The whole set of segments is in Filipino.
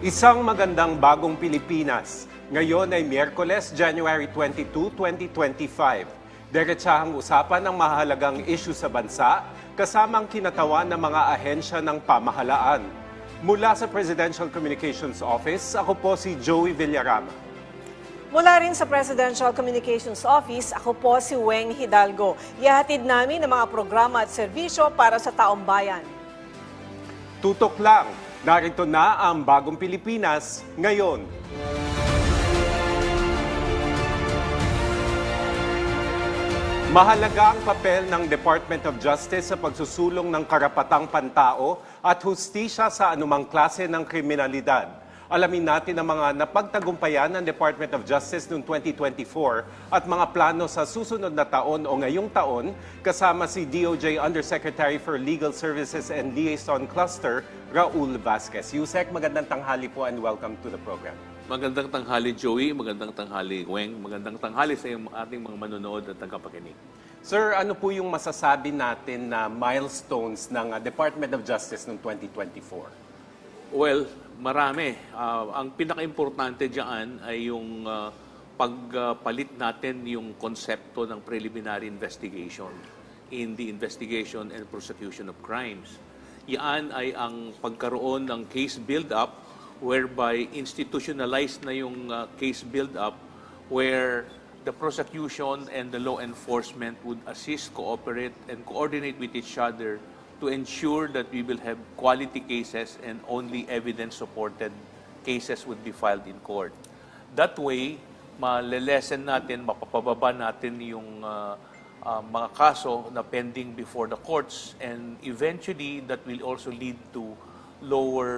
Isang magandang bagong Pilipinas. Ngayon ay Miyerkules, January 22, 2025. Diretsahang usapan ng mahalagang issue sa bansa, kasamang kinatawan ng mga ahensya ng pamahalaan. Mula sa Presidential Communications Office, ako po si Joey Villarama. Mula rin sa Presidential Communications Office, ako po si Weng Hidalgo. Ihahatid namin ang mga programa at serbisyo para sa taong bayan. Tutok lang, narito na ang bagong Pilipinas ngayon. Mahalaga ang papel ng Department of Justice sa pagsusulong ng karapatang pantao at hustisya sa anumang klase ng kriminalidad. Alamin natin ang mga napagtagumpayan ng Department of Justice noong 2024 at mga plano sa susunod na taon o ngayong taon kasama si DOJ Undersecretary for Legal Services and Liaison Cluster, Raul Vasquez. Yusek, magandang tanghali po and welcome to the program. Magandang tanghali, Joey. Magandang tanghali, Weng. Magandang tanghali sa ating mga manonood at tagapakinig. Sir, ano po yung masasabi natin na milestones ng Department of Justice noong 2024? Well, marami. Ang pinaka-importante dyan ay yung pagpalit natin yung konsepto ng preliminary investigation in the investigation and prosecution of crimes. Yan ay ang pagkaroon ng case build-up whereby institutionalized na yung case build-up where the prosecution and the law enforcement would assist, cooperate, and coordinate with each other to ensure that we will have quality cases and only evidence-supported cases would be filed in court. That way, malelesen natin, mapapababa natin yung mga kaso na pending before the courts, and eventually that will also lead to lower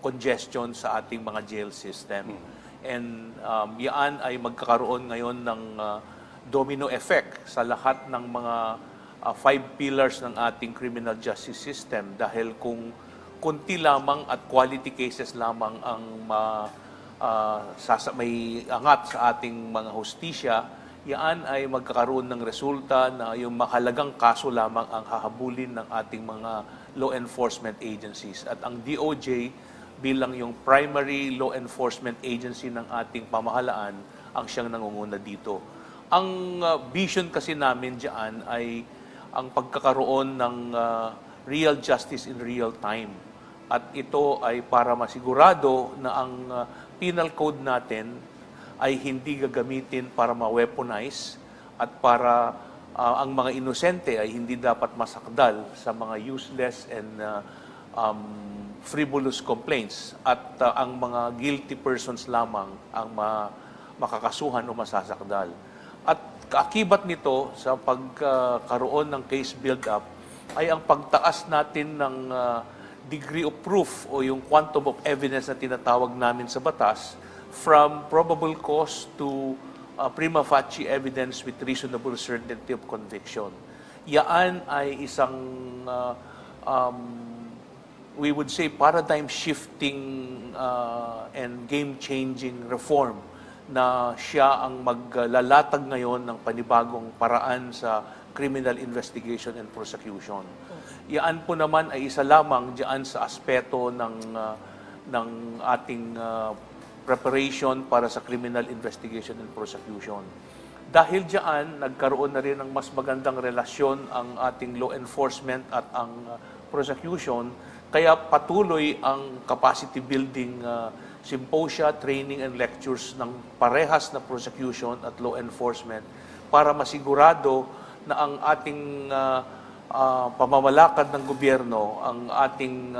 congestion sa ating mga jail system. And yan ay magkakaroon ngayon ng domino effect sa lahat ng mga 5 pillars ng ating criminal justice system, dahil kung kunti lamang at quality cases lamang ang may angat sa ating mga hustisya, yan ay magkakaroon ng resulta na yung mahalagang kaso lamang ang hahabulin ng ating mga law enforcement agencies. At ang DOJ bilang yung primary law enforcement agency ng ating pamahalaan ang siyang nangunguna dito. Ang vision kasi namin diyan ay ang pagkakaroon ng real justice in real time. At ito ay para masigurado na ang penal code natin ay hindi gagamitin para ma-weaponize at para ang mga inosente ay hindi dapat masakdal sa mga useless and frivolous complaints, at ang mga guilty persons lamang ang makakasuhan o masasakdal. At kaakibat nito sa pagkaroon ng case build-up ay ang pagtaas natin ng degree of proof o yung quantum of evidence na tinatawag namin sa batas from probable cause to prima facie evidence with reasonable certainty of conviction. Yan ay isang we would say paradigm-shifting and game-changing reform na siya ang maglalatag ngayon ng panibagong paraan sa criminal investigation and prosecution. Yan po naman ay isa lamang diyan sa aspeto ng ating preparation para sa criminal investigation and prosecution. Dahil diyan, nagkaroon na rin ng mas magandang relasyon ang ating law enforcement at ang prosecution, kaya patuloy ang capacity building symposia, training and lectures ng parehas na prosecution at law enforcement para masigurado na ang ating pamamalakad ng gobyerno, ang ating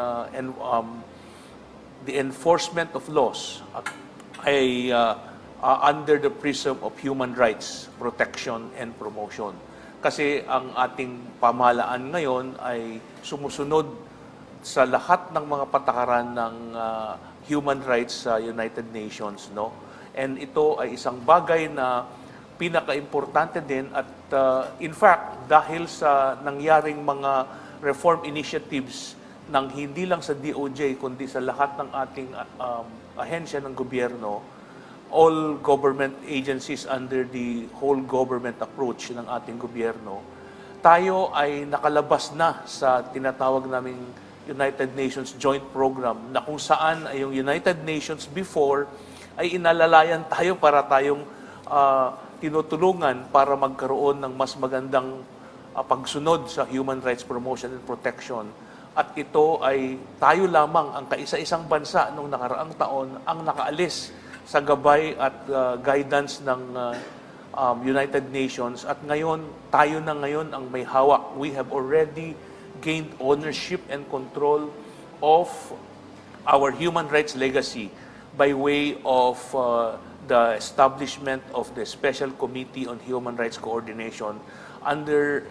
the enforcement of laws ay under the prism of human rights, protection and promotion. Kasi ang ating pamahalaan ngayon ay sumusunod sa lahat ng mga patakaran ng human rights sa United Nations, no? And ito ay isang bagay na pinaka-importante din at in fact, dahil sa nangyaring mga reform initiatives ng hindi lang sa DOJ kundi sa lahat ng ating ahensya ng gobyerno, all government agencies under the whole government approach ng ating gobyerno, tayo ay nakalabas na sa tinatawag naming United Nations Joint Program na kung saan ay yung United Nations before ay inalalayan tayo para tayong tinutulungan para magkaroon ng mas magandang pagsunod sa human rights promotion and protection. At ito ay tayo lamang ang kaisa-isang bansa noong nakaraang taon ang nakaalis sa gabay at guidance ng United Nations. At ngayon, tayo na ngayon ang may hawak. We have already gained ownership and control of our human rights legacy by way of the establishment of the Special Committee on Human Rights Coordination under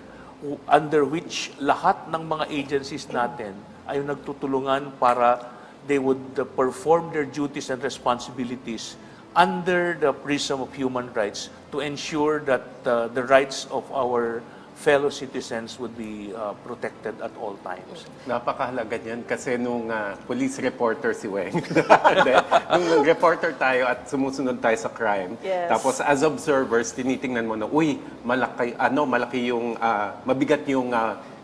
which lahat ng mga agencies natin ay nagtutulungan para they would perform their duties and responsibilities under the prism of human rights to ensure that the rights of our fellow citizens would be protected at all times. Napakahalaga niyan kasi nung police reporter si Weng. Nung reporter tayo at sumusunod tayo sa crime. Yes. Tapos as observers, tinitingnan mo na, uy, malaki yung, mabigat yung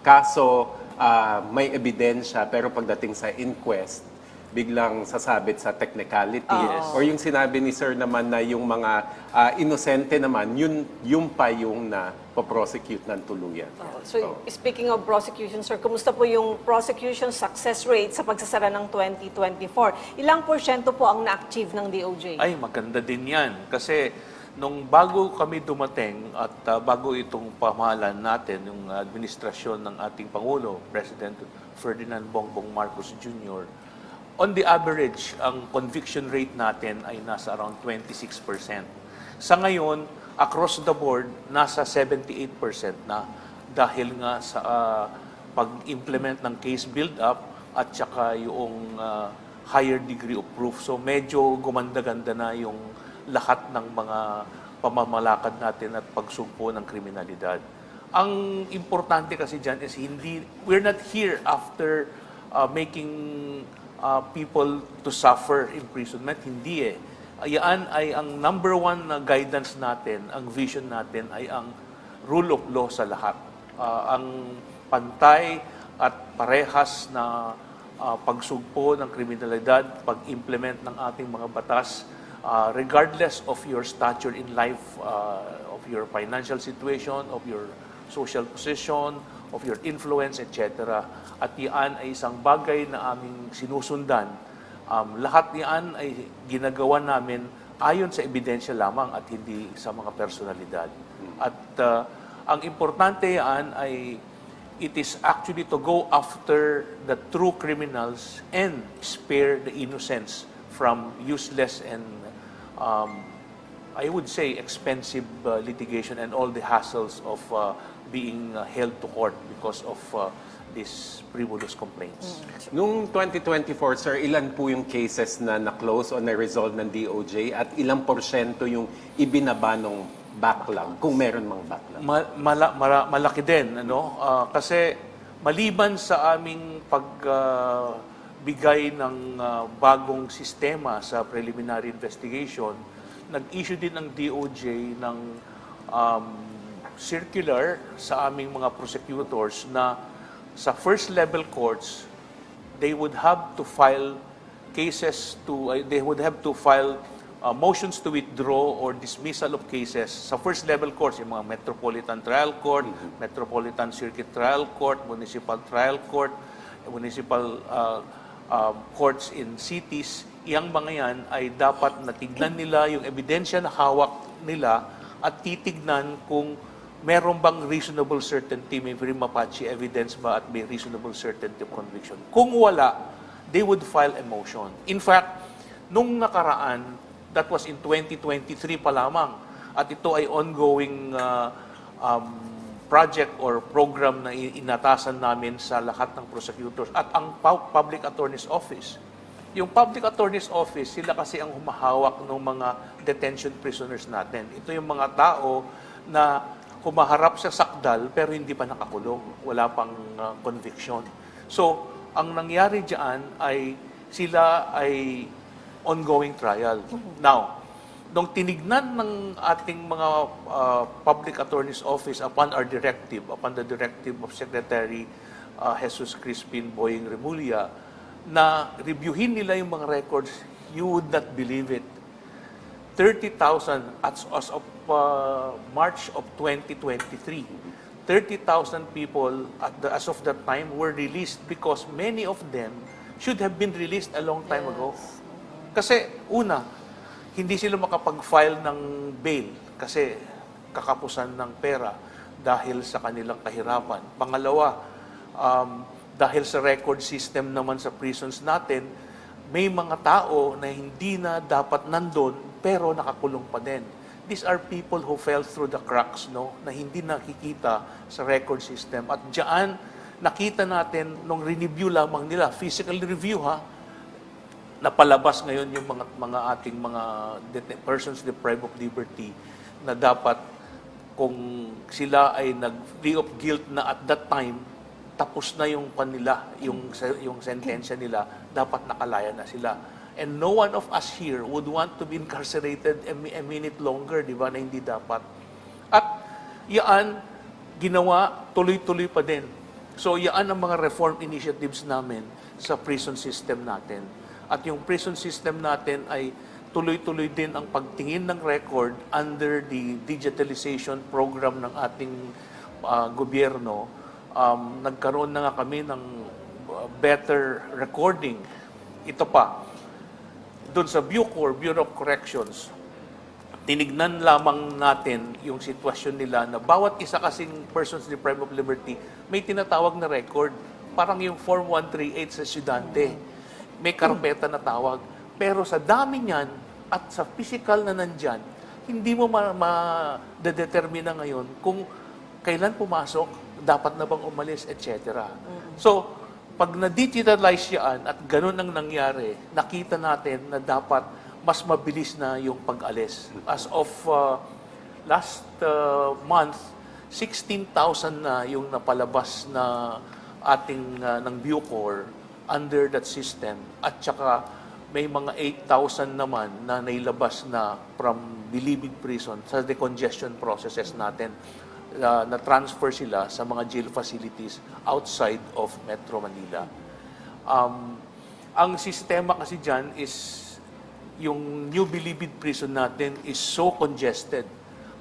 kaso, may ebidensya, pero pagdating sa inquest, biglang sasabit sa technicality. Or yung sinabi ni Sir naman na yung mga inosente naman, yun pa yung na-prosecute ng tuluyan. So, speaking of prosecution, sir, kumusta po yung prosecution success rate sa pagsasara ng 2024? Ilang porsyento po ang na-achieve ng DOJ? Ay, maganda din yan. Kasi nung bago kami dumating at bago itong pamahalaan natin, yung administrasyon ng ating Pangulo, President Ferdinand Bongbong Marcos Jr., on the average, ang conviction rate natin ay nasa around 26%. Sa ngayon, across the board, nasa 78% na dahil nga sa pag-implement ng case build-up at saka yung higher degree of proof. So medyo gumanda-ganda na yung lahat ng mga pamamalakad natin at pagsugpo ng kriminalidad. Ang importante kasi dyan is we're not here after making people to suffer imprisonment. Hindi eh. Yan ay ang number one na guidance natin, ang vision natin ay ang rule of law sa lahat. Ang pantay at parehas na pagsugpo ng kriminalidad, pag-implement ng ating mga batas, regardless of your stature in life, of your financial situation, of your social position, of your influence, etc. At yan ay isang bagay na aming sinusundan. Lahat yan ay ginagawa namin ayon sa ebidensya lamang at hindi sa mga personalidad. At ang importante yan ay it is actually to go after the true criminals and spare the innocents from useless and I would say expensive litigation and all the hassles of being held to court because of these frivolous complaints. Noong 2024, sir, ilan po yung cases na na-close o na-resolve ng DOJ at ilang porsyento yung ibinaba ng backlog, kung meron mang backlog? Malaki din, ano? Kasi maliban sa aming pagbigay ng bagong sistema sa preliminary investigation, nag-issue din ng DOJ ng circular sa aming mga prosecutors na sa first level courts, they would have to file motions to withdraw or dismissal of cases sa first level courts, yung mga Metropolitan Trial Court, Metropolitan Circuit Trial Court, Municipal Trial Court, Municipal courts in cities. Yang mga yan ay dapat natignan nila yung ebidensya na hawak nila at titignan kung meron bang reasonable certainty, may prima facie evidence ba at may reasonable certainty of conviction. Kung wala, they would file a motion. In fact, nung nakaraan, that was in 2023 pa lamang, at ito ay ongoing project or program na inatasan namin sa lahat ng prosecutors at ang Public Attorney's Office. Yung Public Attorney's Office, sila kasi ang humahawak ng mga detention prisoners natin. Ito yung mga tao na humaharap sa sakdal pero hindi pa nakakulong, wala pang conviction. So, ang nangyari diyan ay sila ay ongoing trial. Now, nung tinignan ng ating mga Public Attorney's Office upon the directive of Secretary Jesus Crispin Boying Remulla, na reviewin nila yung mga records, you would not believe it. 30,000 as of March of 2023. 30,000 people as of that time were released because many of them should have been released a long time ago. Kasi una, hindi sila makapag-file ng bail kasi kakapusan ng pera dahil sa kanilang kahirapan. Pangalawa, dahil sa record system naman sa prisons natin, may mga tao na hindi na dapat nandun pero nakakulong pa din. These are people who fell through the cracks, no, na hindi nakikita sa record system. At diyan nakita natin nung review lamang nila, physical review napalabas ngayon yung mga ating mga persons deprived of liberty na dapat kung sila ay nag-plea of guilt na at that time, tapos na yung kanila, yung sentensya nila, dapat nakalaya na sila. And no one of us here would want to be incarcerated a minute longer, di ba, na hindi dapat. At yaan, ginawa, tuloy-tuloy pa din. So yaan ang mga reform initiatives namin sa prison system natin. At yung prison system natin ay tuloy-tuloy din ang pagtingin ng record under the digitalization program ng ating gobyerno. Nagkaroon na nga kami ng better recording. Ito pa, doon sa Bucor, Bureau of Corrections, tinignan lamang natin yung sitwasyon nila na bawat isa kasing persons deprived of liberty, may tinatawag na record. Parang yung Form 138 sa estudyante. May karpeta na tawag. Pero sa dami niyan at sa physical na nandyan, hindi mo ma-determine ngayon kung kailan pumasok, dapat na bang umalis, etc. So, pag na-digitalize yan at ganun ang nangyari, nakita natin na dapat mas mabilis na yung pag-alis. As of last month, 16,000 na yung napalabas na ating ng Bucor under that system. At saka may mga 8,000 naman na nailabas na from Bilibid Prison sa decongestion processes natin. Na-transfer sila sa mga jail facilities outside of Metro Manila. Ang sistema kasi dyan is, yung New Bilibid Prison natin is so congested.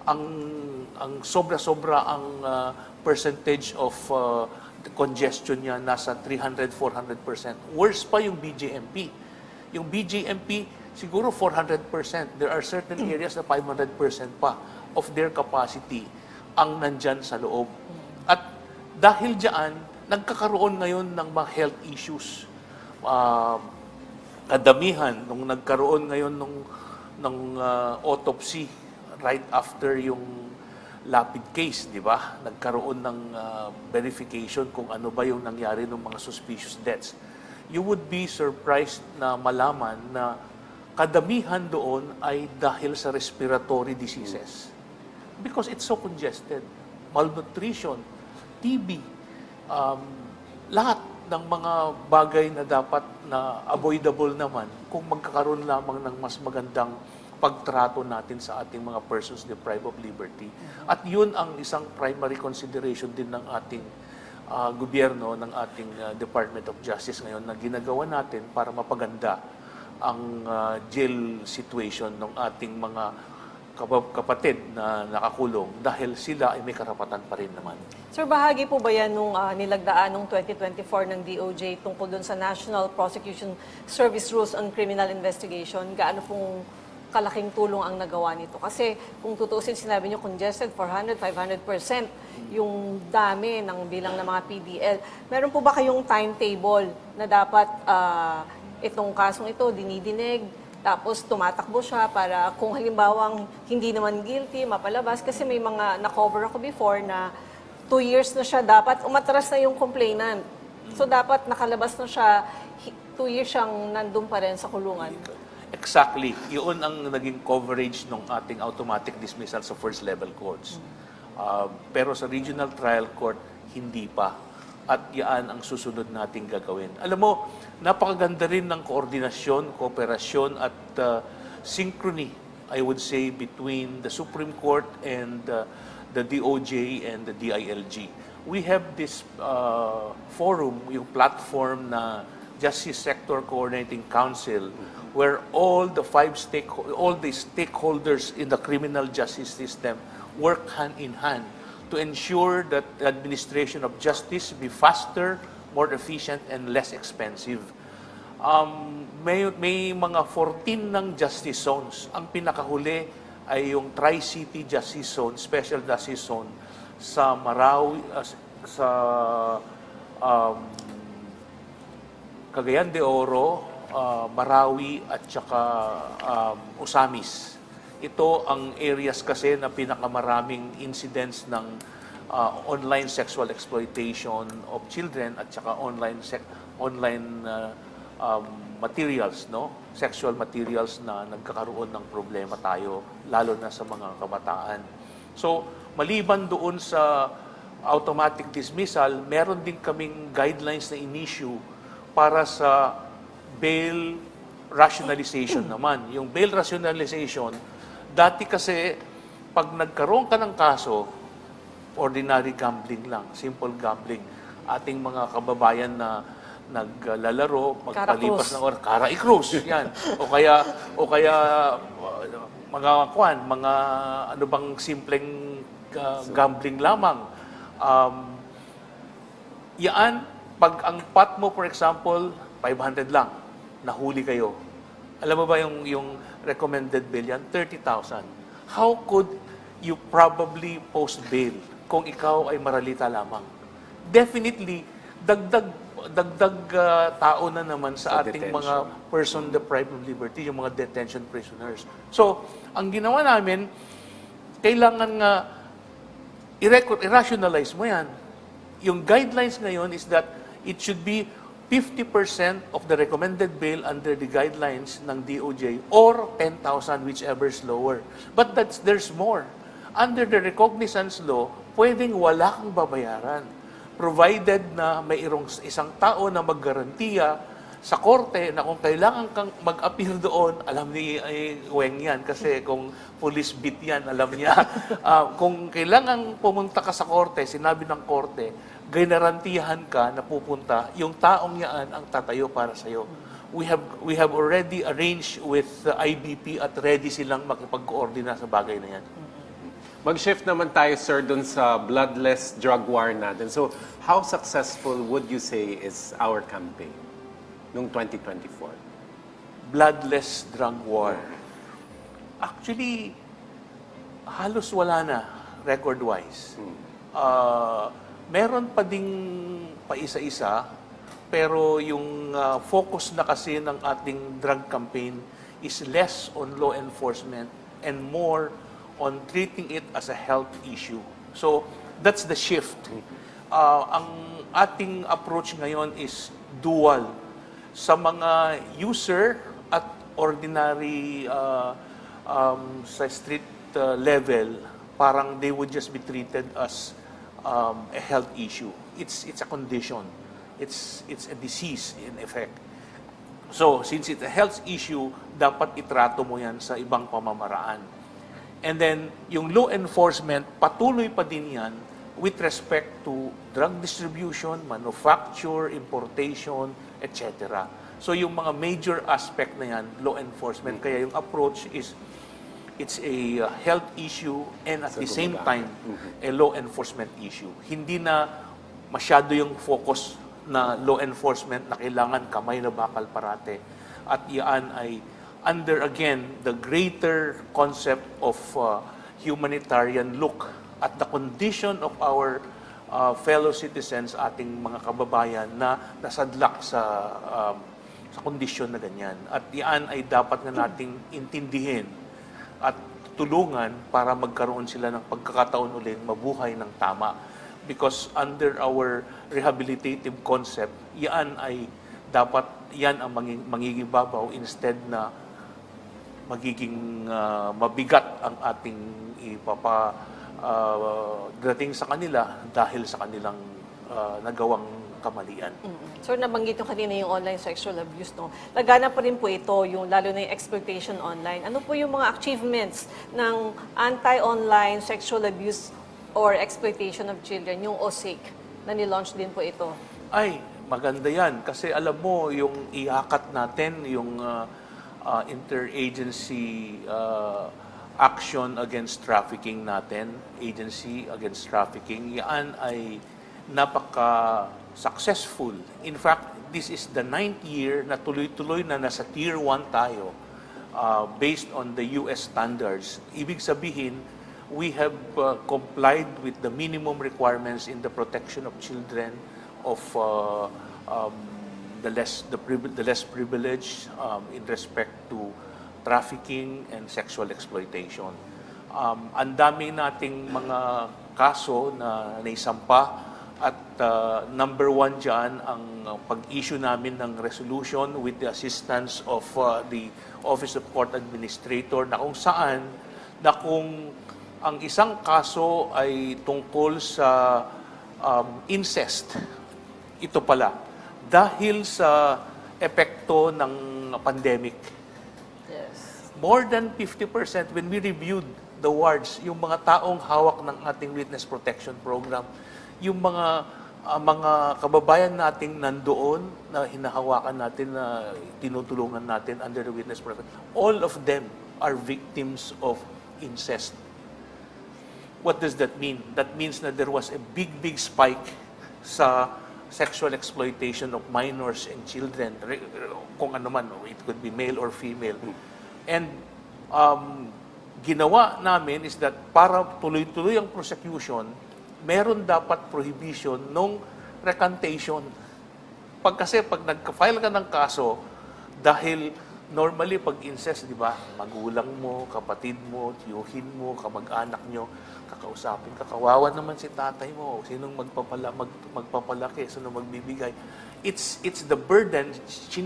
Ang sobra-sobra ang percentage of congestion niya nasa 300-400%. Worse pa yung BJMP. Yung BJMP, siguro 400%. There are certain areas na 500% pa of their capacity ang nandyan sa loob. At dahil diyan, nagkakaroon ngayon ng mga health issues. Kadamihan, nung nagkaroon ngayon ng autopsy right after yung Lapid case, di ba? Nagkaroon ng verification kung ano ba yung nangyari ng mga suspicious deaths. You would be surprised na malaman na kadamihan doon ay dahil sa respiratory diseases. Because it's so congested. Malnutrition, TB, lahat ng mga bagay na dapat na avoidable naman kung magkakaroon lamang ng mas magandang pagtrato natin sa ating mga persons deprived of liberty. At yun ang isang primary consideration din ng ating gobyerno, ng ating Department of Justice ngayon na ginagawa natin para mapaganda ang jail situation ng ating mga kapatid na nakakulong dahil sila ay may karapatan pa rin naman. Sir, bahagi po ba yan nung nilagdaan nung 2024 ng DOJ tungkol dun sa National Prosecution Service Rules on Criminal Investigation? Gaano pong kalaking tulong ang nagawa nito? Kasi kung tutuusin, sinabi nyo congested, 400-500% yung dami ng bilang ng mga PDL. Meron po ba kayong timetable na dapat itong kasong ito dinidinig, tapos tumatakbo siya para kung halimbawang hindi naman guilty, mapalabas? Kasi may mga na-cover ako before na 2 years na siya, dapat umatras na yung complainant. So dapat nakalabas na siya, 2 years siyang nandun pa rin sa kulungan. Exactly. Yun ang naging coverage ng ating automatic dismissal sa first level courts. Pero sa regional trial court, hindi pa. At yan ang susunod nating gagawin. Alam mo, napakaganda rin ng koordinasyon, kooperasyon at synchrony, I would say, between the Supreme Court and the DOJ and the DILG. we have this forum, yung platform na Justice Sector Coordinating Council, where all the stakeholders in the criminal justice system work hand in hand to ensure that the administration of justice be faster, more efficient, and less expensive. May mga 14 ng justice zones. Ang pinakahuli ay yung Tri-City Justice Zone, Special Justice Zone sa Marawi, sa Cagayan de Oro, Marawi at saka Osamis. Ito ang areas kasi na pinakamaraming incidents ng online sexual exploitation of children at saka online materials, no? Sexual materials na nagkakaroon ng problema tayo, lalo na sa mga kabataan. So, maliban doon sa automatic dismissal, meron din kaming guidelines na in-issue para sa bail rationalization naman. Yung bail rationalization, dati kasi, pag nagkaroon ka ng kaso, ordinary gambling lang, simple gambling. Ating mga kababayan na naglalaro, magpalipas ng oras, Cara-i-Cruz, yan. O kaya mga ano bang simpleng gambling lamang. Yan, pag ang pot mo, for example, 500 lang, nahuli kayo. Alam mo ba yung recommended bail yan? 30,000. How could you probably post bail kung ikaw ay maralita lamang? Definitely, dagdag tao na naman sa ating detention. mga person deprived of liberty, yung mga detention prisoners. So, ang ginawa namin, kailangan nga i-rationalize mo yan. Yung guidelines ngayon is that it should be 50% of the recommended bail under the guidelines ng DOJ or 10,000, whichever is lower. But there's more. Under the recognizance law, pwedeng wala kang babayaran. Provided na mayroong isang tao na maggarantiya sa korte na kung kailangan kang mag-appeal doon, alam ni Weng yan, kasi kung police beat yan, alam niya. Kung kailangan pumunta ka sa korte, sinabi ng korte, garantiyahan ka na pupunta, yung taong yan ang tatayo para sa'yo. We have already arranged with the IBP at ready silang makipag-coordinate sa bagay na yan. Mag-shift naman tayo, sir, dun sa bloodless drug war natin. So, how successful would you say is our campaign noong 2024? Bloodless drug war. Actually, halos wala na, record-wise. Meron pa ding paisa-isa, pero yung focus na kasi ng ating drug campaign is less on law enforcement and more on treating it as a health issue. So, that's the shift. Ang ating approach ngayon is dual. Sa mga user at ordinary sa street level, parang they would just be treated as a health issue. It's a condition. It's a disease in effect. So, since it's a health issue, dapat itrato mo yan sa ibang pamamaraan. And then, yung law enforcement, patuloy pa din yan with respect to drug distribution, manufacture, importation, etc. So, yung mga major aspect na yan, law enforcement. Kaya yung approach is, it's a health issue and at the same time, a law enforcement issue. Hindi na masyado yung focus na law enforcement na kailangan kamay na bakal parate. At iyan ay under, again, the greater concept of humanitarian look at the condition of our fellow citizens, ating mga kababayan na nasadlak sa kondisyon na ganyan. At iyan ay dapat na nating intindihin at tulungan para magkaroon sila ng pagkakataon ulit mabuhay ng tama. Because under our rehabilitative concept, yan ay dapat yan ang mangigibabaw instead na magiging mabigat ang ating dating sa kanila dahil sa kanilang nagawang kamalian. So, nabanggit nyo kanina yung online sexual abuse, no? Lagana pa rin po ito, yung, lalo na yung exploitation online. Ano po yung mga achievements ng anti-online sexual abuse or exploitation of children, yung OSIC? na nilaunch din po ito. Ay, maganda yan. Kasi alam mo, yung iakat natin, yung interagency action against trafficking natin, agency against trafficking, yan ay napaka-successful. In fact, this is the 9th year na tuloy-tuloy na nasa Tier 1 tayo based on the US standards. Ibig sabihin, we have complied with the minimum requirements in the protection of children, of the less privileged in respect to trafficking and sexual exploitation. Ang dami nating mga kaso na naisampa at number one dyan ang pag-issue namin ng resolution with the assistance of the Office of Court Administrator na kung saan na kung ang isang kaso ay tungkol sa incest, ito pala, dahil sa epekto ng pandemic, Yes. more than 50% when we reviewed the wards, yung mga taong hawak ng ating witness protection program, yung mga kababayan nating nandoon na hinahawakan natin, na tinutulungan natin under the witness protection, all of them are victims of incest. What does that mean? That means na there was a big spike sa sexual exploitation of minors and children, kung ano man, it could be male or female. And ginawa namin is that para tuloy-tuloy ang prosecution, meron dapat prohibition nung recantation. Kasi pag nagka-file ka ng kaso, dahil normally pag incest, di ba, magulang mo, kapatid mo, tiyuhin mo, kamag-anak nyo, kakausapin ka, kawawa naman si tatay mo, sinong magpapalaki, sinong magbibigay. It's the burden,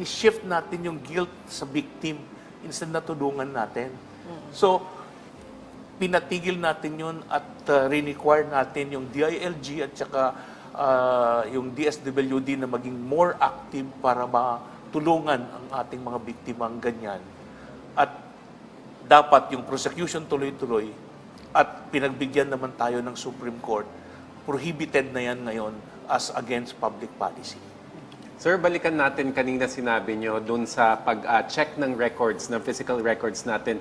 shift natin yung guilt sa victim instead na tulungan natin. So, pinatigil natin yun at require natin yung DILG at saka yung DSWD na maging more active para matulungan ang ating mga biktimang ganyan. At dapat yung prosecution tuloy-tuloy at pinagbigyan naman tayo ng Supreme Court, prohibited na yan ngayon as against public policy. Sir, balikan natin kanina sinabi nyo dun sa pag-check ng records, ng physical records natin,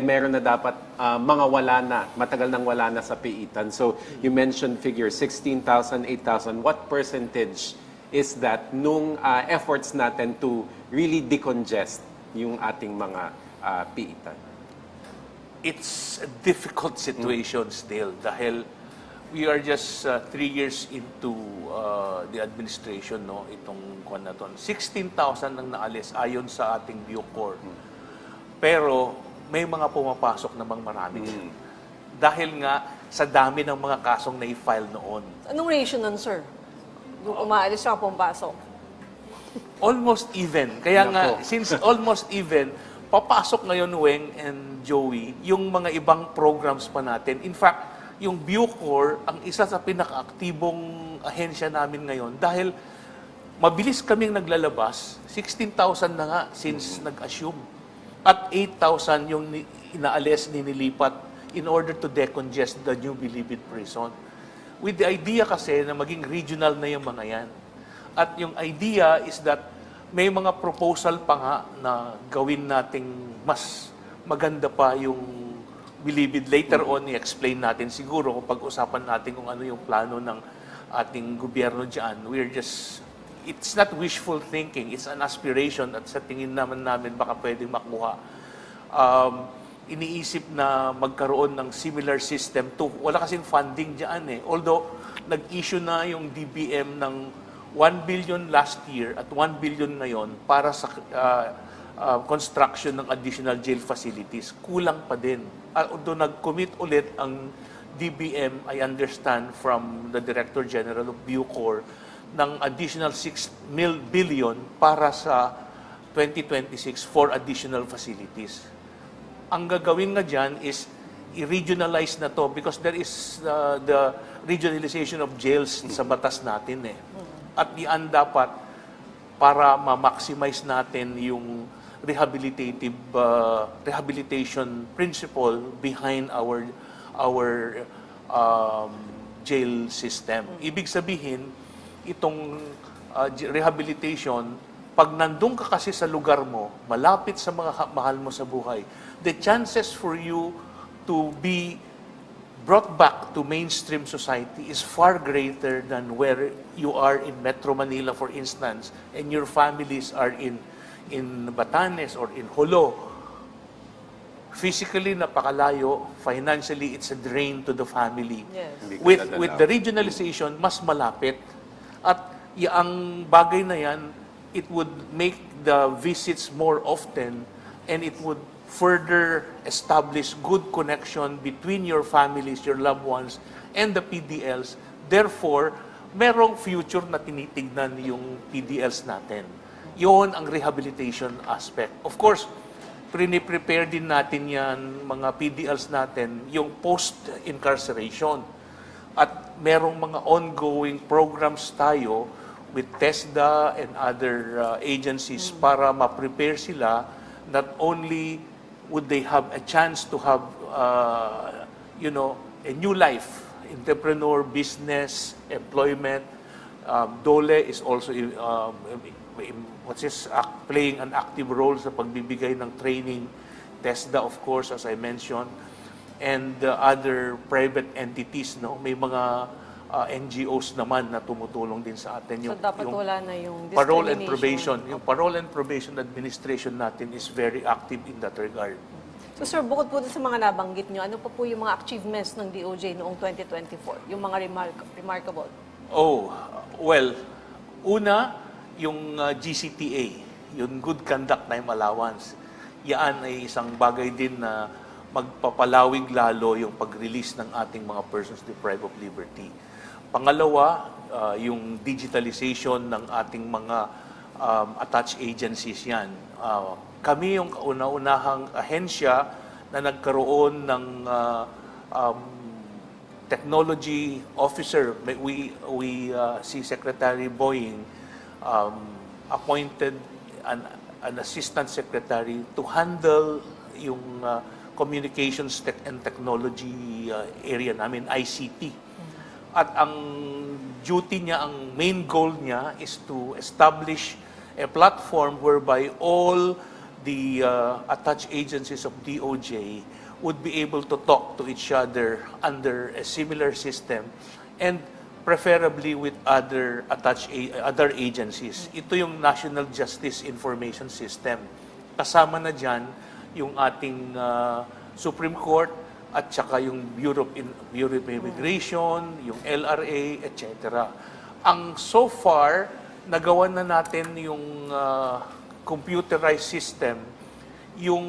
meron na dapat mga wala na, matagal nang wala na sa piitan. So, you mentioned figure 16,000, 8,000. What percentage is that nung efforts natin to really decongest yung ating mga piitan? It's a difficult situation still dahil we are just 3 years into the administration, no, itong kwan na to. 16,000 nang naalis ayon sa ating Bucor. Pero may mga pumapasok namang marami. Dahil nga sa dami ng mga kasong na-file noon. Anong ratio nun, sir? Yung umaalis siya, pumpasok. Almost even. Kaya nga, since almost even, papasok ngayon, Weng and Joey, yung mga ibang programs pa natin. In fact, yung Bucor, ang isa sa pinaka-aktibong ahensya namin ngayon dahil mabilis kaming naglalabas, 16,000 na nga since nag-assume. At 8,000 yung inaalis, ninilipat in order to decongest the New Bilibid prison. With the idea kasi na maging regional na yung mga yan. At yung idea is that may mga proposal pa nga na gawin nating mas maganda pa yung Bilibid. Later on, i-explain natin siguro kung pag-usapan natin kung ano yung plano ng ating gobyerno dyan. It's not wishful thinking, it's an aspiration at sa tingin naman namin baka pwedeng makuha. Iniisip na magkaroon ng similar system to, wala kasing funding dyan eh. Although, nag-issue na yung DBM ng 1 billion last year at 1 billion ngayon para sa construction ng additional jail facilities, kulang pa din. Although nag-commit ulit ang DBM, I understand from the Director General of Bucor, ng additional 6 billion para sa 2026 for additional facilities. Ang gagawin nga dyan is i-regionalize na to because there is the regionalization of jails sa batas natin eh. At iyan dapat para ma-maximize natin yung rehabilitation principle behind our jail system. Ibig sabihin, itong rehabilitation, pag nandun ka kasi sa lugar mo, malapit sa mga mahal mo sa buhay, the chances for you to be brought back to mainstream society is far greater than where you are in Metro Manila, for instance, and your families are in Batanes or in Jolo. Physically, napakalayo. Financially, it's a drain to the family. Yes. Hindi ka With dadalaw. the regionalization, mas malapit. At ang bagay na yan, it would make the visits more often and it would further establish good connection between your families, your loved ones, and the PDLs. Therefore, merong future na tinitignan yung PDLs natin. Yun ang rehabilitation aspect. Of course, prepare din natin yan, mga PDLs natin, yung post-incarceration. At merong mga ongoing programs tayo with TESDA and other agencies para ma-prepare sila. Not only would they have a chance to have, a new life, entrepreneur, business, employment. DOLE is also playing an active role sa pagbibigay ng training. TESDA, of course, as I mentioned, and other private entities, no? May mga NGOs naman na tumutulong din sa atin. So dapat wala na yung parole and discrimination. probation. Yung parole and probation administration natin is very active in that regard. So sir, bukod po sa mga nabanggit nyo, ano pa po yung mga achievements ng DOJ noong 2024? Yung mga remarkable? Oh, well, una, yung GCTA, yung Good Conduct Time Allowance. Yan ay isang bagay din na magpapalawig lalo yung pag-release ng ating mga persons deprived of liberty. Pangalawa, yung digitalization ng ating mga attached agencies yan. Kami yung kauna-unahang ahensya na nagkaroon ng technology officer. Si Secretary Boying appointed an assistant secretary to handle yung communications and technology area namin, ICT. At ang duty niya, ang main goal niya is to establish a platform whereby all the attached agencies of DOJ would be able to talk to each other under a similar system and preferably with other agencies. Ito yung National Justice Information System. Kasama na dyan yung ating Supreme Court at saka yung Bureau of Immigration, yung LRA, etc. Ang so far, nagawa na natin yung computerized system, yung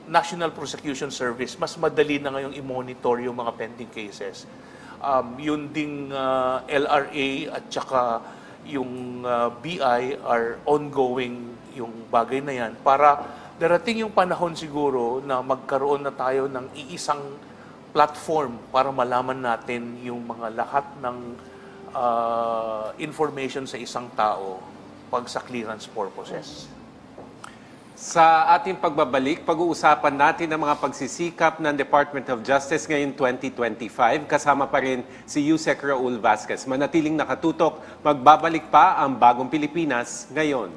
National Prosecution Service. Mas madali na ngayong i-monitor yung mga pending cases. Yun ding LRA at saka yung BI are ongoing yung bagay na yan para darating yung panahon siguro na magkaroon na tayo ng iisang platform para malaman natin yung mga lahat ng information sa isang tao pag sa clearance purposes. Sa ating pagbabalik, pag-uusapan natin ang mga pagsisikap ng Department of Justice ngayong 2025. Kasama pa rin si Yusek Raul Vasquez. Manatiling nakatutok, magbabalik pa ang Bagong Pilipinas ngayon.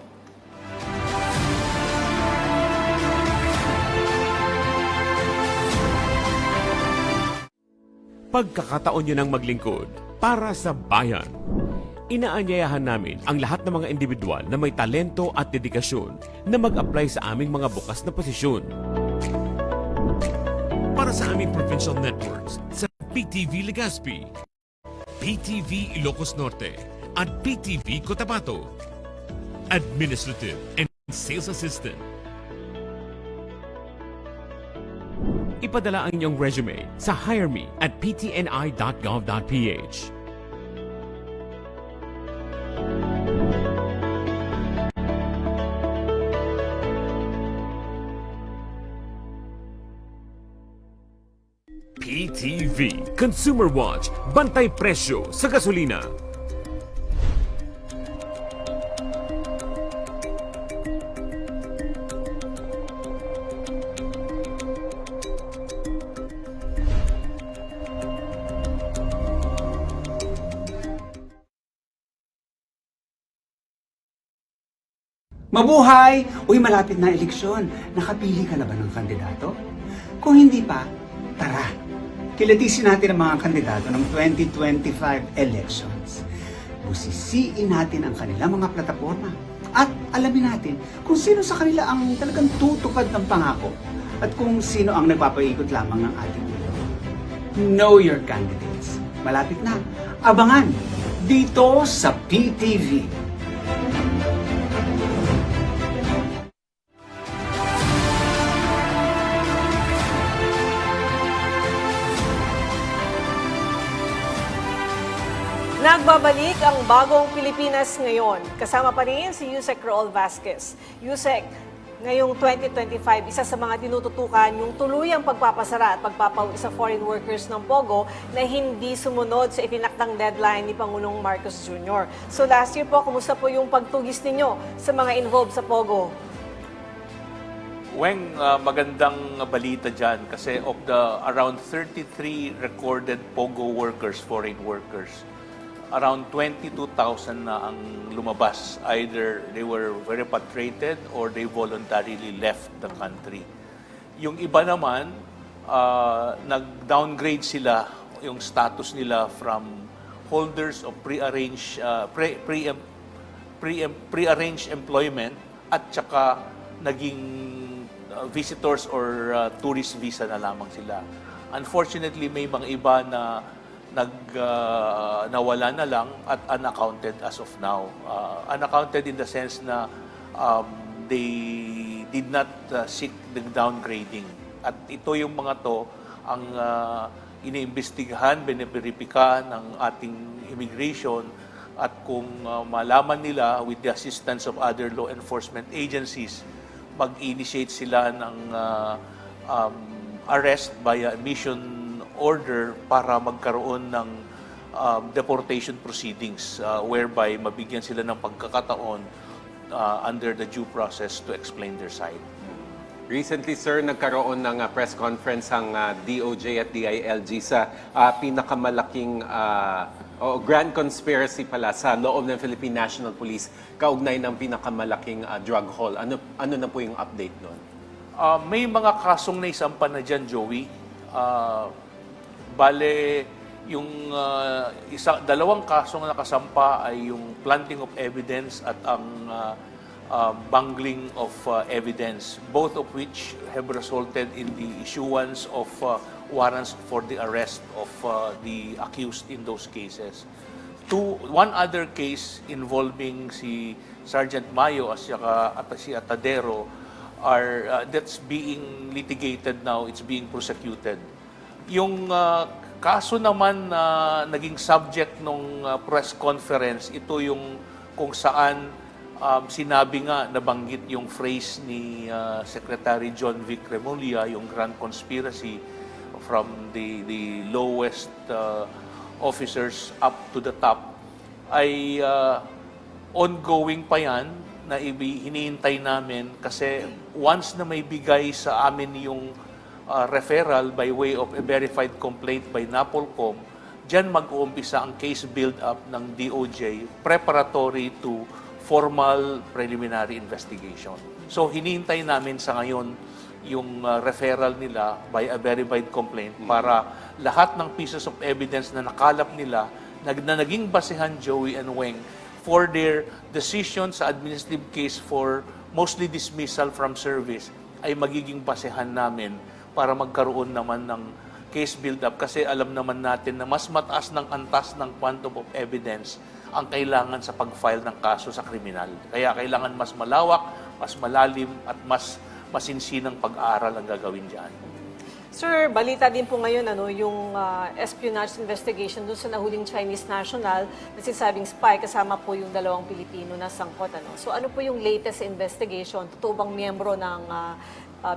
Pagkakataon nyo ng maglingkod para sa bayan. Inaanyayahan namin ang lahat ng mga individual na may talento at dedikasyon na mag-apply sa aming mga bukas na posisyon. Para sa aming provincial networks sa PTV Legazpi, PTV Ilocos Norte at PTV Cotabato, Administrative and Sales Assistant. Ipadala ang inyong resume sa hireme@ptni.gov.ph. PTV Consumer Watch, bantay presyo sa gasolina. Mabuhay! Uy, malapit na eleksyon. Nakapili ka na ba ng kandidato? Kung hindi pa, tara. Kilatisin natin ang mga kandidato ng 2025 elections. Busisiin natin ang kanilang mga plataforma at alamin natin kung sino sa kanila ang talagang tutupad ng pangako at kung sino ang nagpapaikot lamang ng ating ulo. Know your candidates. Malapit na. Abangan dito sa PTV. Nagbabalik ang bagong Pilipinas ngayon. Kasama pa rin si Yusek Raul Vasquez. Yusek, ngayong 2025, isa sa mga tinututukan yung tuluyang pagpapasara at pagpapauwi sa foreign workers ng POGO na hindi sumunod sa itinakdang deadline ni Pangulong Marcos Jr. So last year po, kumusta po yung pagtugis ninyo sa mga involved sa POGO? Weng, magandang balita dyan kasi of the around 33 recorded POGO workers, foreign workers, around 22,000 na ang lumabas. Either they were repatriated or they voluntarily left the country. Yung iba naman, nag-downgrade sila yung status nila from holders of prearranged employment at saka naging visitors or tourist visa na lamang sila. Unfortunately, may mga iba na nawala na lang at unaccounted as of now. Unaccounted in the sense na they did not seek the downgrading. At ito yung mga to ang iniimbestigahan, biniberipika ng ating immigration at kung malaman nila with the assistance of other law enforcement agencies, mag-initiate sila ng arrest via mission order para magkaroon ng deportation proceedings whereby mabigyan sila ng pagkakataon under the due process to explain their side. Recently, sir, nagkaroon ng press conference ang DOJ at DILG sa pinakamalaking grand conspiracy pala sa loob ng Philippine National Police kaugnay ng pinakamalaking drug haul. Ano na po yung update nun? May mga kasong naisampa na dyan, Joey. Bale, yung dalawang kasong nakasampa ay yung planting of evidence at ang bungling of evidence, both of which have resulted in the issuance of warrants for the arrest of the accused in those cases. One other case involving si Sergeant Mayo at si Atadero that's being litigated now, it's being prosecuted. Yung kaso naman na naging subject ng press conference, ito yung kung saan sinabi nga, nabanggit yung phrase ni Secretary John Vic Remulla, yung grand conspiracy from the lowest officers up to the top, ay ongoing pa yan na hinihintay namin kasi once na may bigay sa amin yung referral by way of a verified complaint by NAPOLCOM, dyan mag-uumpisa ang case build-up ng DOJ preparatory to formal preliminary investigation. So, hinihintay namin sa ngayon yung referral nila by a verified complaint para lahat ng pieces of evidence na nakalap nila na naging basehan, Joey and Weng, for their decision sa administrative case for mostly dismissal from service ay magiging basehan namin para magkaroon naman ng case build-up kasi alam naman natin na mas mataas ng antas ng quantum of evidence ang kailangan sa pag-file ng kaso sa kriminal. Kaya kailangan mas malawak, mas malalim at mas masinsinang pag-aaral ang gagawin dyan. Sir, balita din po ngayon yung espionage investigation doon sa nahuling Chinese national na sinasabing spy kasama po yung dalawang Pilipino na sangkot. So ano po yung latest investigation? Totoo bang miyembro ng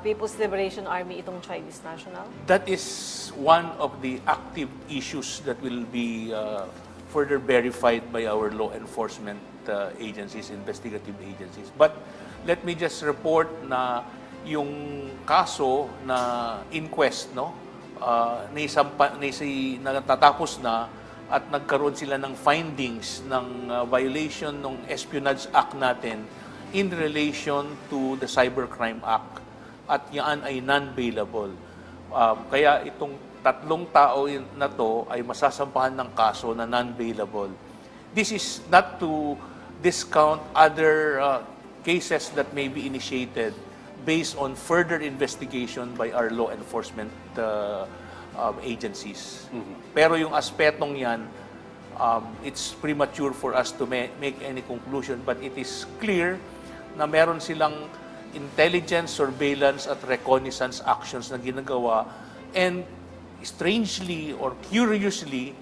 People's Liberation Army itong Chinese national? That is one of the active issues that will be further verified by our law enforcement agencies, investigative agencies. But let me just report na yung kaso na inquest, natatapos na at nagkaroon sila ng findings ng violation ng Espionage Act natin in relation to the Cybercrime Act at yan ay non-bailable. Kaya itong tatlong tao na to ay masasampahan ng kaso na non-bailable. This is not to discount other cases that may be initiated based on further investigation by our law enforcement agencies. Pero yung aspetong yan, it's premature for us to make any conclusion, but it is clear na meron silang intelligence, surveillance at reconnaissance actions na ginagawa, and strangely or curiously,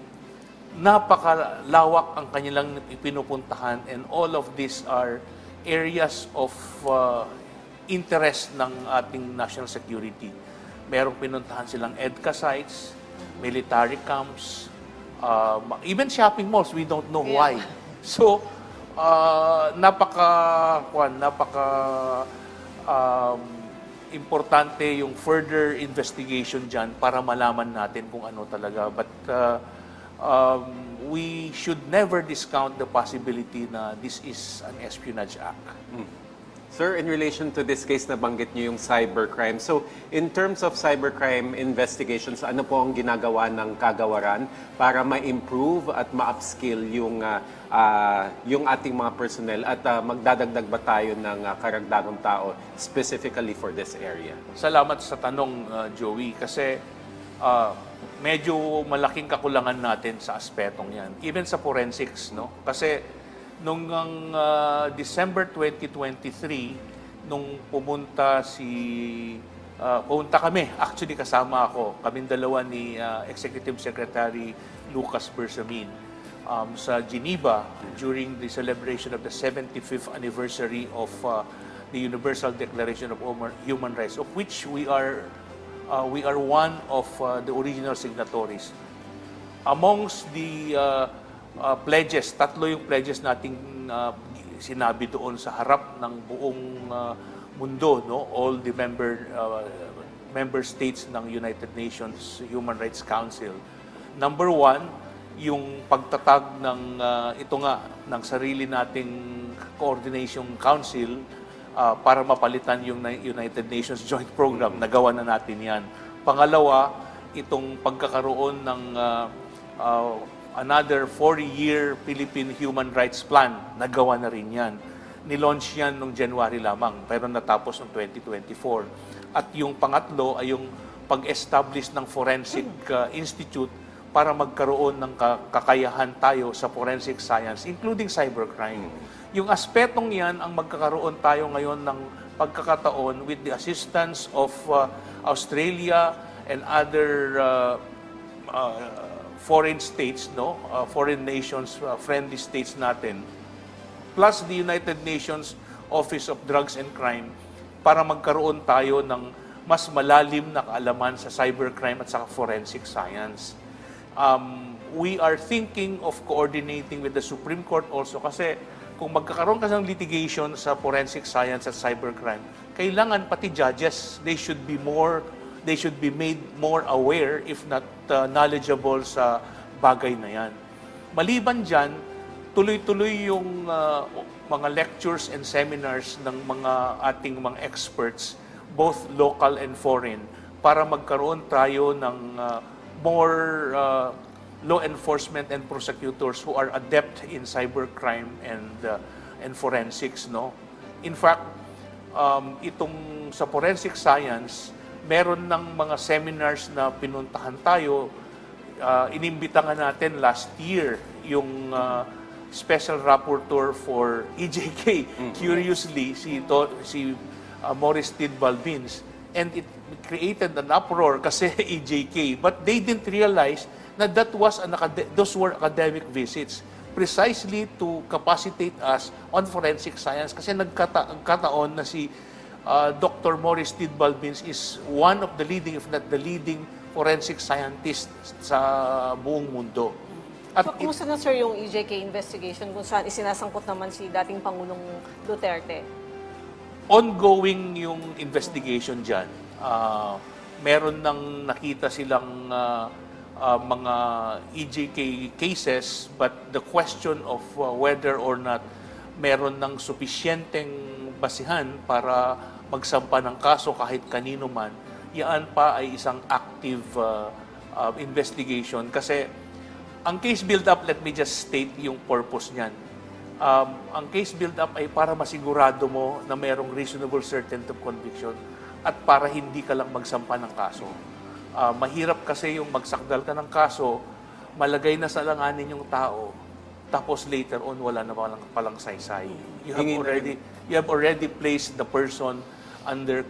napakalawak ang kanilang pinupuntahan, and all of these are areas of interest ng ating national security. Merong pinuntahan silang EDCA sites, military camps, even shopping malls, we don't know why. So, importante yung further investigation dyan para malaman natin kung ano talaga. But we should never discount the possibility na this is an espionage act. Sir, in relation to this case, nabanggit niyo yung cybercrime. So, in terms of cybercrime investigations, ano po ang ginagawa ng kagawaran para ma-improve at ma-upskill yung ating mga personnel at magdadagdag ba tayo ng karagdagang tao specifically for this area? Salamat sa tanong, Joey, kasi medyo malaking kakulangan natin sa aspetong yan. Even sa forensics, no? Kasi nung December 2023, nung pumunta kami, actually kasama ako, kaming dalawa ni Executive Secretary Lucas Bersamin sa Geneva during the celebration of the 75th anniversary of the Universal Declaration of Human Rights, of which we are one of the original signatories. Amongst the pledges, tatlo yung pledges nating sinabi doon sa harap ng buong mundo, no? All the member states ng United Nations Human Rights Council. Number one, yung pagtatag ng ng sarili nating coordination council para mapalitan yung United Nations Joint Program. Nagawa na natin yan. Pangalawa, itong pagkakaroon ng another 40-year Philippine Human Rights Plan, nagawa na rin yan. Nilaunch yan noong January lamang, pero natapos noong 2024. At yung pangatlo ay yung pag-establish ng Forensic Institute para magkaroon ng kakayahan tayo sa forensic science, including cybercrime. Yung aspetong yan ang magkakaroon tayo ngayon ng pagkakataon with the assistance of Australia and other foreign states, no, foreign nations, friendly states natin, plus the United Nations Office of Drugs and Crime, para magkaroon tayo ng mas malalim na kaalaman sa cybercrime at sa forensic science. We are thinking of coordinating with the Supreme Court also, kasi kung magkakaroon ka ng litigation sa forensic science at cybercrime, kailangan pati judges, they should be made more aware, if not knowledgeable sa bagay na yan. Maliban dyan, tuloy-tuloy yung mga lectures and seminars ng ating mga experts, both local and foreign, para magkaroon tayo ng more law enforcement and prosecutors who are adept in cybercrime and forensics, no? In fact, itong sa forensic science, meron ng mga seminars na pinuntahan tayo. Inimbita nga natin last year yung Special Rapporteur for EJK, curiously, si Maurice Tidbal-Bins. And it created an uproar kasi EJK. But they didn't realize na those were academic visits precisely to capacitate us on forensic science. Kasi nagkataon na si Dr. Maurice Tidbal-Bins is one of the leading, if not the leading, forensic scientist sa buong mundo. At So, kumusta na, sir, yung EJK investigation kung saan isinasangkot naman si dating Pangulong Duterte? Ongoing yung investigation dyan. Meron nang nakita silang mga EJK cases, but the question of whether or not meron ng sufficienteng basihan para magsampa ng kaso kahit kanino man, yan pa ay isang active investigation. Kasi ang case build-up, let me just state yung purpose niyan. Ang case build-up ay para masigurado mo na mayroong reasonable certainty of conviction at para hindi ka lang magsampa ng kaso. Mahirap kasi yung magsakdal ka ng kaso, malagay na sa langanin yung tao, tapos later on wala na palang saysay. You have already placed the person under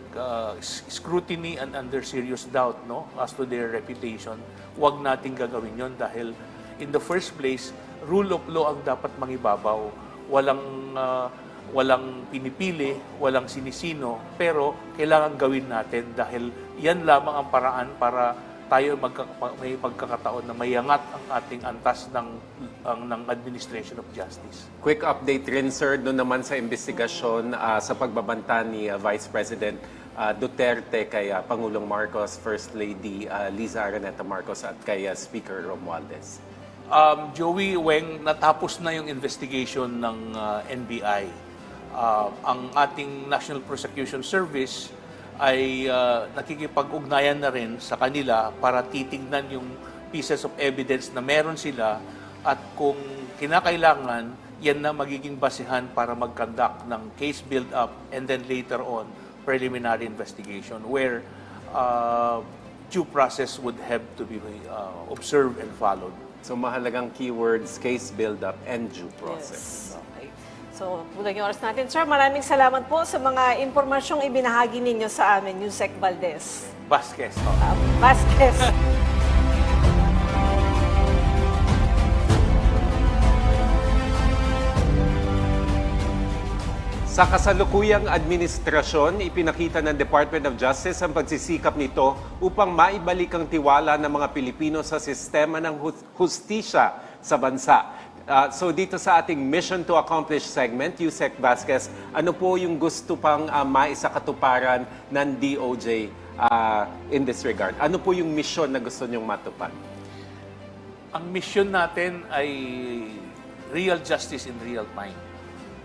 scrutiny and under serious doubt, no, as to their reputation. Huwag nating gagawin yon dahil in the first place, rule of law ang dapat mangibabaw. Walang pinipili, walang sinisino, pero kailangan gawin natin dahil yan lamang ang paraan para tayo may pagkakataon na mayangat ang ating antas ng Administration of Justice. Quick update rin, sir, doon naman sa investigasyon sa pagbabanta ni Vice President Duterte kay Pangulong Marcos, First Lady Liza Araneta Marcos at kay Speaker Romualdez. Joey, Weng, natapos na yung investigation ng NBI. Ang ating National Prosecution Service ay nakikipag-ugnayan na rin sa kanila para titignan yung pieces of evidence na meron sila at kung kinakailangan, yan na magiging basihan para mag-conduct ng case build-up and then later on, preliminary investigation where due process would have to be observed and followed. So mahalagang keywords, case build-up and due process. Yes. Okay. So, kulang yung oras natin. Sir, maraming salamat po sa mga impormasyong ibinahagi ninyo sa amin, Yusek Valdez. Vasquez. Vasquez. Sa kasalukuyang administrasyon, ipinakita ng Department of Justice ang pagsisikap nito upang maibalik ang tiwala ng mga Pilipino sa sistema ng hustisya sa bansa. So dito sa ating Mission to Accomplish segment, Yusek Vasquez, ano po yung gusto pang maisakatuparan ng DOJ in this regard? Ano po yung mission na gusto nyong matupad? Ang mission natin ay real justice in real time.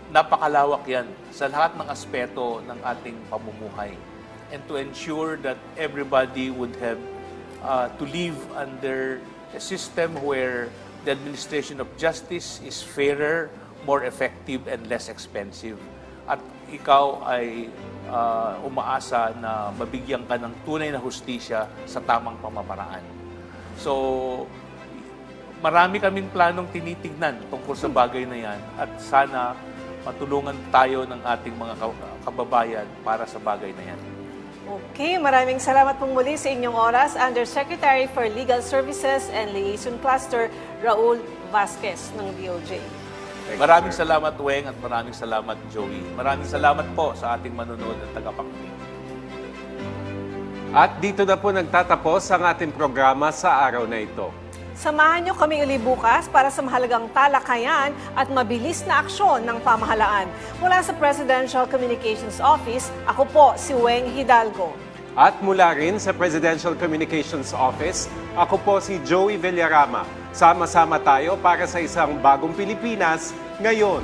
Napakalawak yan sa lahat ng aspeto ng ating pamumuhay. And to ensure that everybody would have to live under a system where the administration of justice is fairer, more effective, and less expensive. At ikaw ay umaasa na mabigyan ka ng tunay na hustisya sa tamang pamamaraan. So, marami kaming planong tinitignan tungkol sa bagay na yan at sana matulungan tayo ng ating mga kababayan para sa bagay na yan. Okay, maraming salamat pong muli sa inyong oras, Undersecretary for Legal Services and Liaison Cluster, Raul Vasquez ng DOJ. Maraming salamat, Weng, at maraming salamat, Joey. Maraming salamat po sa ating manonood at tagapakinig. At dito na po nagtatapos ang ating programa sa araw na ito. Samahan niyo kami uli bukas para sa mahalagang talakayan at mabilis na aksyon ng pamahalaan. Mula sa Presidential Communications Office, ako po si Weng Hidalgo. At mula rin sa Presidential Communications Office, ako po si Joey Villarama. Sama-sama tayo para sa isang bagong Pilipinas ngayon.